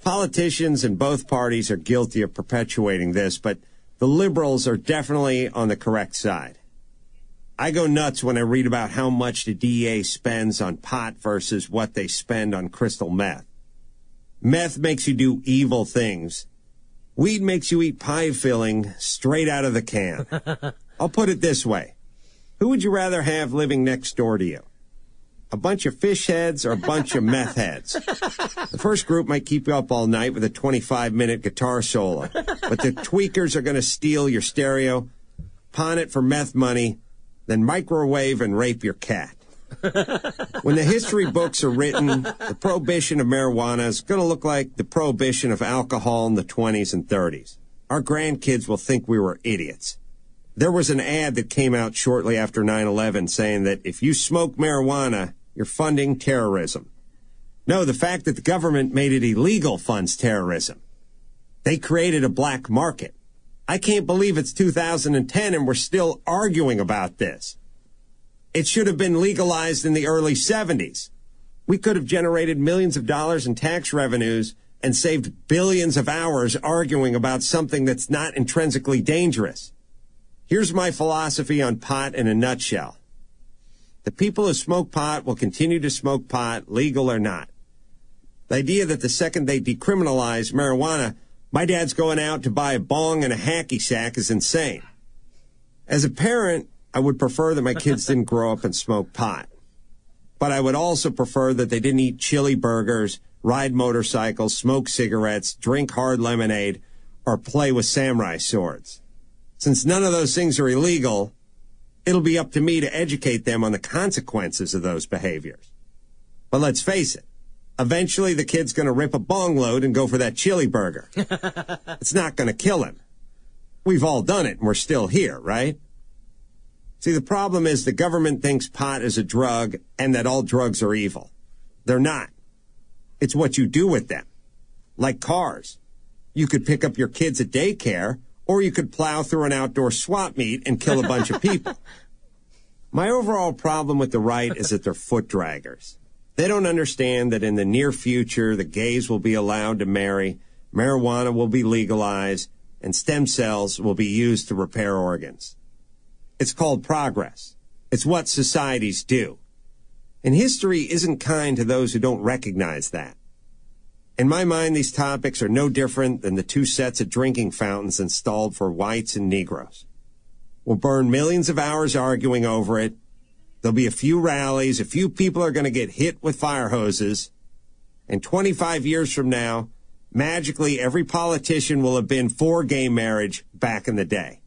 Politicians in both parties are guilty of perpetuating this, but the liberals are definitely on the correct side. I go nuts when I read about how much the DEA spends on pot versus what they spend on crystal meth. Meth makes you do evil things. Weed makes you eat pie filling straight out of the can. I'll put it this way. Who would you rather have living next door to you? A bunch of fish heads or a bunch of meth heads? The first group might keep you up all night with a 25-minute guitar solo, but the tweakers are going to steal your stereo, pawn it for meth money, then microwave and rape your cat. When the history books are written, the prohibition of marijuana is going to look like the prohibition of alcohol in the 20s and 30s. Our grandkids will think we were idiots. There was an ad that came out shortly after 9/11 saying that if you smoke marijuana, you're funding terrorism. No, the fact that the government made it illegal funds terrorism. They created a black market. I can't believe it's 2010 and we're still arguing about this. It should have been legalized in the early 70s. We could have generated millions of dollars in tax revenues and saved billions of hours arguing about something that's not intrinsically dangerous. Here's my philosophy on pot in a nutshell. The people who smoke pot will continue to smoke pot, legal or not. The idea that the second they decriminalize marijuana, my dad's going out to buy a bong and a hacky sack is insane. As a parent, I would prefer that my kids didn't grow up and smoke pot. But I would also prefer that they didn't eat chili burgers, ride motorcycles, smoke cigarettes, drink hard lemonade, or play with samurai swords. Since none of those things are illegal, it'll be up to me to educate them on the consequences of those behaviors. But let's face it, eventually the kid's going to rip a bong load and go for that chili burger. It's not going to kill him. We've all done it and we're still here, right? See, the problem is the government thinks pot is a drug and that all drugs are evil. They're not. It's what you do with them. Like cars. You could pick up your kids at daycare, or you could plow through an outdoor swap meet and kill a bunch of people. My overall problem with the right is that they're foot draggers. They don't understand that in the near future, the gays will be allowed to marry, marijuana will be legalized, and stem cells will be used to repair organs. It's called progress. It's what societies do. And history isn't kind to those who don't recognize that. In my mind, these topics are no different than the two sets of drinking fountains installed for whites and Negroes. We'll burn millions of hours arguing over it. There'll be a few rallies. A few people are going to get hit with fire hoses. And 25 years from now, magically every politician will have been for gay marriage back in the day.